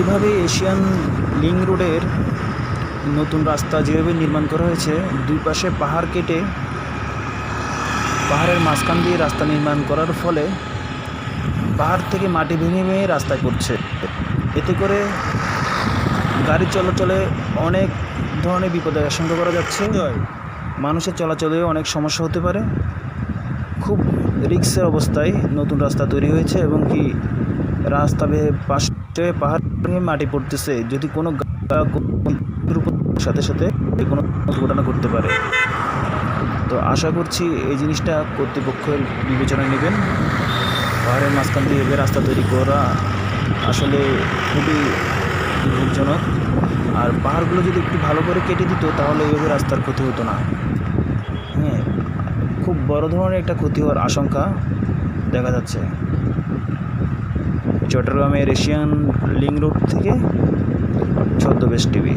এইভাবে Asian link রোডের নতুন রাস্তা যেভাবে নির্মাণ করা হয়েছে, দুই পাশে পাহাড় কেটে পাহাড়ের মাঝখান দিয়ে রাস্তা নির্মাণ করার ফলে পাহাড় থেকে মাটি ভেঙে ভেঙে রাস্তায় পড়ছে। এতে করে গাড়ি চলাচলে অনেক ধরনের বিপদের আশঙ্কা করা যাচ্ছে। মানুষের চলাচলেও অনেক সমস্যা হতে পারে। খুব রিস্কের অবস্থায় নতুন রাস্তা তৈরি হয়েছে এবং কি রাস্তা পাশে পাহাড় ভেঙে মাটি পড়তেছে। যদি কোনো সাথে সাথে কোনো দুর্ঘটনা করতে পারে। তো আশা করছি এই জিনিসটা কর্তৃপক্ষের বিবেচনায় নেবেন। পাহাড়ের মাঝখান দিয়ে এভাবে রাস্তা তৈরি করা আসলে খুবই দুর্ঘটনাজনক। আর পাহাড়গুলো যদি একটু ভালো করে কেটে দিত তাহলে এইভাবে রাস্তার ক্ষতি হতো না। হ্যাঁ, খুব বড় ধরনের একটা ক্ষতি হওয়ার আশঙ্কা দেখা যাচ্ছে। চট্টগ্রামের এশিয়ান লিংক রোড থেকে ছদ্মবেশ টিভি।